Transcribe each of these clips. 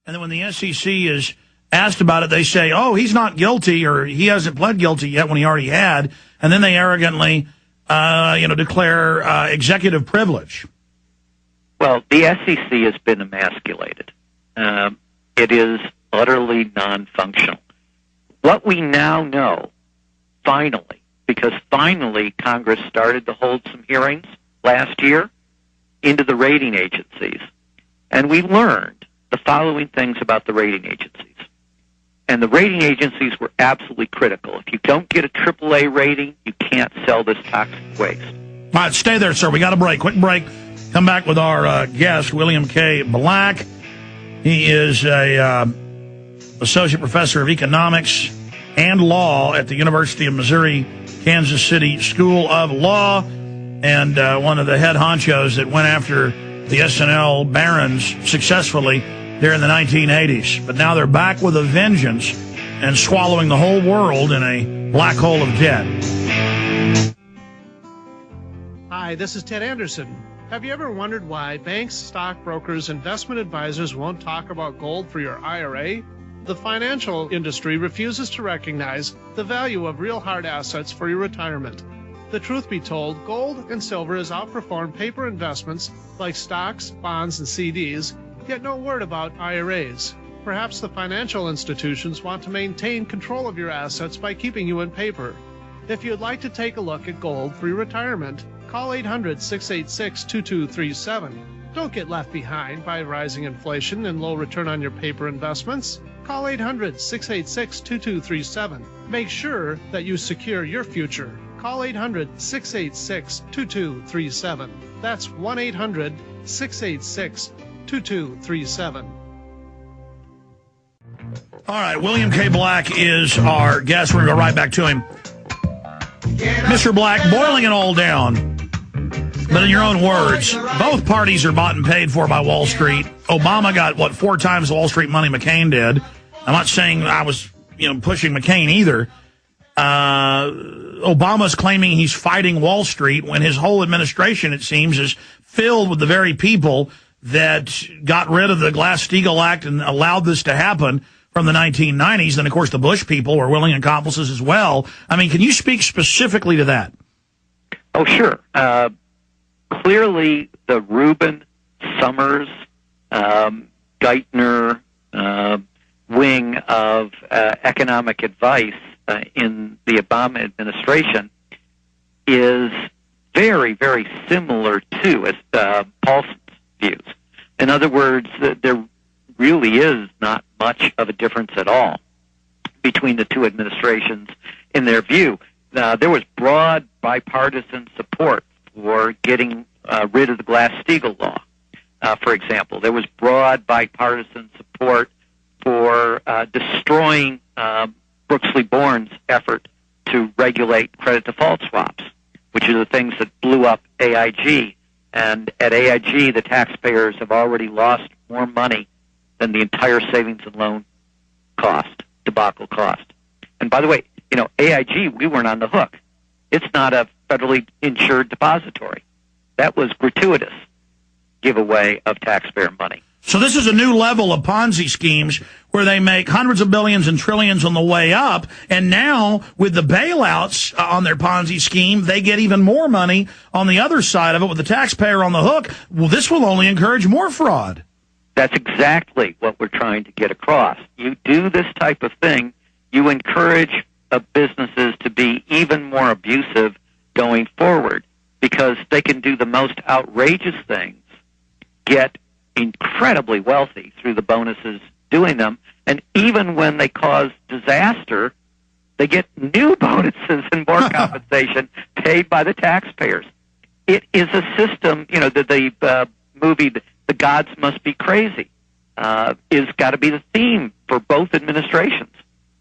And then when the SEC is asked about it, they say, oh, he's not guilty, or he hasn't pled guilty yet when he already had. And then they arrogantly, declare executive privilege. Well, the SEC has been emasculated. It is utterly non-functional. What we now know, finally, because finally Congress started to hold some hearings last year into the rating agencies, and we learned the following things about the rating agencies. And the rating agencies were absolutely critical. If you don't get a AAA rating, you can't sell this toxic waste. All right, stay there, sir. We got a break. Quick break. Come back with our guest, William K. Black. He is a associate professor of economics and law at the University of Missouri, Kansas City School of Law, and one of the head honchos that went after the S&L barons successfully during the 1980s. But now they're back with a vengeance and swallowing the whole world in a black hole of debt. Hi, this is Ted Anderson. Have you ever wondered why banks, stockbrokers, investment advisors won't talk about gold for your IRA? The financial industry refuses to recognize the value of real hard assets for your retirement. The truth be told, gold and silver has outperformed paper investments like stocks, bonds, and CDs, yet no word about IRAs. Perhaps the financial institutions want to maintain control of your assets by keeping you in paper. If you'd like to take a look at gold for your retirement, call 800-686-2237. Don't get left behind by rising inflation and low return on your paper investments. Call 800-686-2237. Make sure that you secure your future. Call 800-686-2237. That's 1-800-686-2237. All right, William K. Black is our guest. We're going to go right back to him. Mr. Black, boiling it all down, but in your own words, both parties are bought and paid for by Wall Street. Obama got, 4 times the Wall Street money McCain did. I'm not saying I was, pushing McCain either. Obama's claiming he's fighting Wall Street when his whole administration, it seems, is filled with the very people that got rid of the Glass-Steagall Act and allowed this to happen from the 1990s. And, of course, the Bush people were willing accomplices as well. I mean, can you speak specifically to that? Oh, sure. Clearly, the Rubin, Summers, Geithner wing of economic advice in the Obama administration is very, very similar to Paulson's views. In other words, there really is not much of a difference at all between the two administrations in their view. There was broad bipartisan support for getting rid of the Glass-Steagall law, for example. There was broad bipartisan support for destroying Brooksley Born's effort to regulate credit default swaps, which are the things that blew up AIG. And at AIG, the taxpayers have already lost more money than the entire savings and loan debacle cost. And by the way, AIG, we weren't on the hook. It's not a federally insured depository. That was gratuitous giveaway of taxpayer money. So this is a new level of Ponzi schemes where they make hundreds of billions and trillions on the way up, and now with the bailouts on their Ponzi scheme, they get even more money on the other side of it with the taxpayer on the hook. Well, this will only encourage more fraud. That's exactly what we're trying to get across. You do this type of thing, you encourage businesses to be even more abusive going forward because they can do the most outrageous things, get incredibly wealthy through the bonuses doing them, and even when they cause disaster, they get new bonuses and more compensation paid by the taxpayers. It is a system, the movie The Gods Must Be Crazy is got to be the theme for both administrations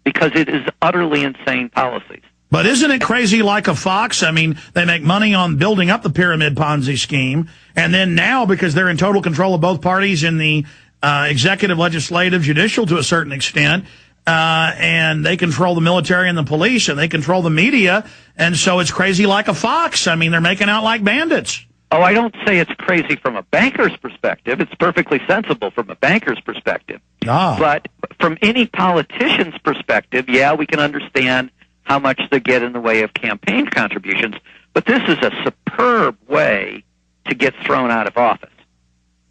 because it is utterly insane policies. But isn't it crazy like a fox? I mean, they make money on building up the pyramid Ponzi scheme, and then now, because they're in total control of both parties in the executive, legislative, judicial to a certain extent, and they control the military and the police, and they control the media, and so it's crazy like a fox. I mean, they're making out like bandits. Oh, I don't say it's crazy from a banker's perspective. It's perfectly sensible from a banker's perspective. But from any politician's perspective, yeah, we can understand how much they get in the way of campaign contributions. But this is a superb way to get thrown out of office.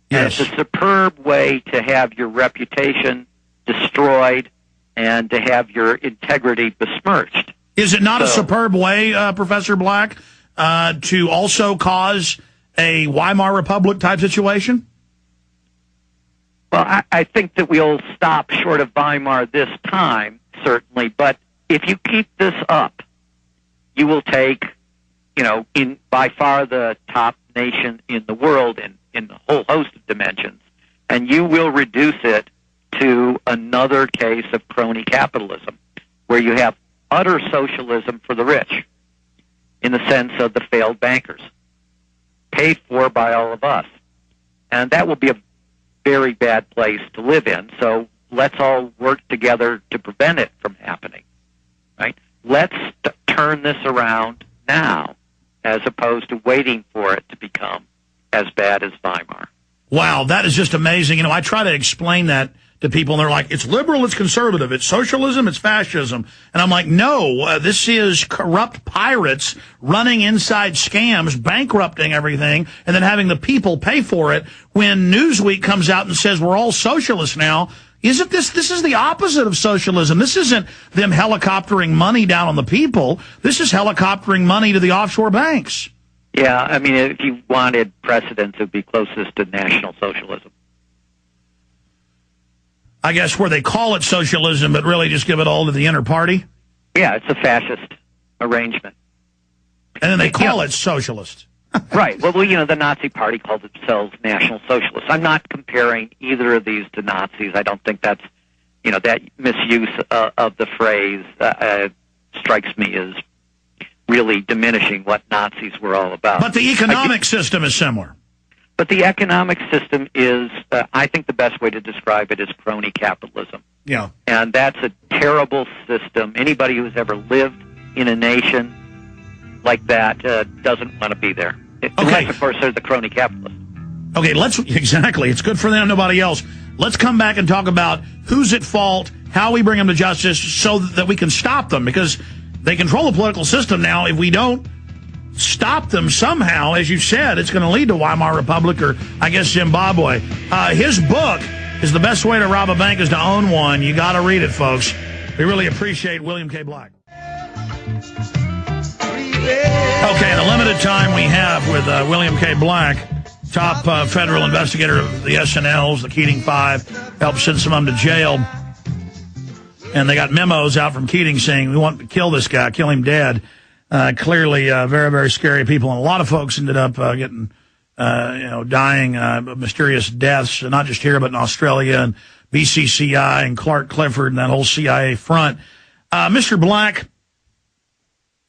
Yes. And it's a superb way to have your reputation destroyed and to have your integrity besmirched. Is it not a superb way, Professor Black, to also cause a Weimar Republic type situation? Well, I think that we'll stop short of Weimar this time, certainly. But if you keep this up, you will take, in by far the top nation in the world in a whole host of dimensions, and you will reduce it to another case of crony capitalism, where you have utter socialism for the rich, in the sense of the failed bankers, paid for by all of us. And that will be a very bad place to live in, so let's all work together to prevent it from happening, right? Let's turn this around now, as opposed to waiting for it to become as bad as Weimar. Wow, that is just amazing. I try to explain that to people, and they're like, it's liberal, it's conservative, it's socialism, it's fascism. And I'm like, no, this is corrupt pirates running inside scams, bankrupting everything, and then having the people pay for it. When Newsweek comes out and says we're all socialists now, isn't this is the opposite of socialism. This isn't them helicoptering money down on the people. This is helicoptering money to the offshore banks. Yeah, I mean, if you wanted precedents, it would be closest to National Socialism. I guess where they call it socialism, but really just give it all to the inner party? Yeah, it's a fascist arrangement. And then they call it socialist. Right. Well, the Nazi Party called themselves National Socialists. I'm not comparing either of these to Nazis. I don't think that's, that misuse of the phrase strikes me as really diminishing what Nazis were all about. But the economic system is similar. But the economic system is, I think the best way to describe it is crony capitalism. Yeah. And that's a terrible system. Anybody who's ever lived in a nation like that doesn't want to be there. Unless, of course, they're the crony capitalists. Okay, exactly. It's good for them, nobody else. Let's come back and talk about who's at fault, how we bring them to justice so that we can stop them, because they control the political system now. If we don't stop them somehow, as you said, it's going to lead to Weimar Republic or, I guess, Zimbabwe. His book is The Best Way to Rob a Bank is to Own One. You got to read it, folks. We really appreciate William K. Black. Okay, in the limited time we have with William K. Black, top federal investigator of the SNLs, the Keating Five, helped send some of them to jail. And they got memos out from Keating saying, we want to kill this guy, kill him dead. Clearly, very, very scary people. And a lot of folks ended up getting, dying mysterious deaths, not just here, but in Australia and BCCI and Clark Clifford and that whole CIA front. Mr. Black,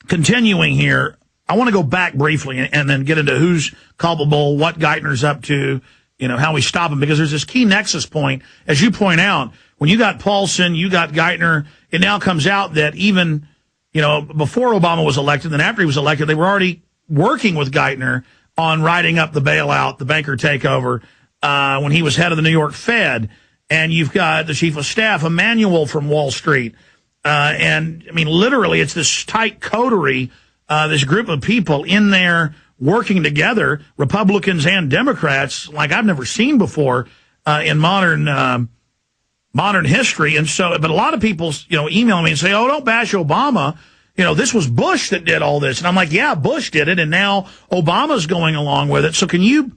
continuing here, I want to go back briefly and then get into who's culpable, what Geithner's up to, how we stop him, because there's this key nexus point. As you point out, when you got Paulson, you got Geithner, it now comes out that even, before Obama was elected, then after he was elected, they were already working with Geithner on writing up the bailout, the banker takeover, when he was head of the New York Fed. And you've got the chief of staff, Emmanuel from Wall Street. And, I mean, literally, it's this tight coterie, this group of people in there working together, Republicans and Democrats, like I've never seen before in modern history. And so, but a lot of people, email me and say, oh, don't bash Obama. This was Bush that did all this. And I'm like, yeah, Bush did it, and now Obama's going along with it. So can you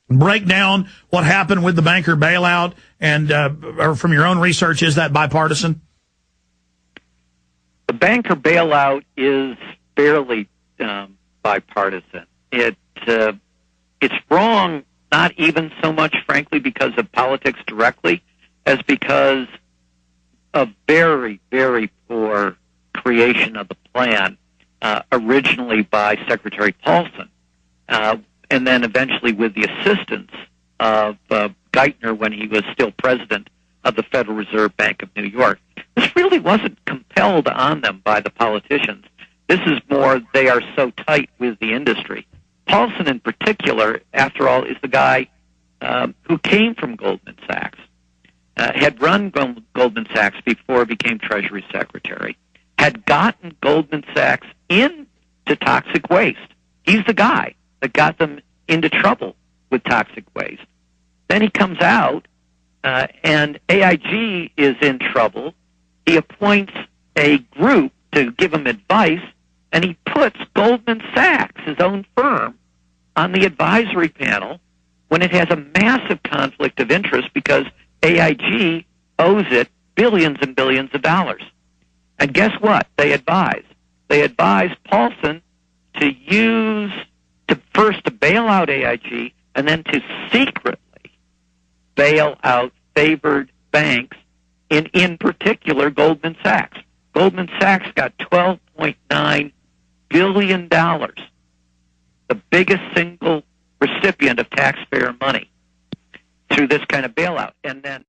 break down what happened with the banker bailout? And or from your own research, is that bipartisan? The banker bailout is fairly bipartisan. It's wrong, not even so much, frankly, because of politics directly, as because of very, very poor creation of the plan, originally by Secretary Paulson, and then eventually with the assistance of Geithner when he was still president of the Federal Reserve Bank of New York. This really wasn't compelled on them by the politicians. This is more, they are so tight with the industry Paulson, in particular, after all, is the guy who came from Goldman Sachs, had run Goldman Sachs before he became Treasury Secretary, had gotten Goldman Sachs into toxic waste. He's the guy that got them into trouble with toxic waste. Then he comes out, and AIG is in trouble. He appoints a group to give him advice, and he puts Goldman Sachs, his own firm, on the advisory panel when it has a massive conflict of interest because AIG owes it billions and billions of dollars. And guess what? They advise Paulson to bail out AIG and then to secretly bail out favored banks, in particular Goldman Sachs. Goldman Sachs got $12.9 billion, the biggest single recipient of taxpayer money through this kind of bailout. And then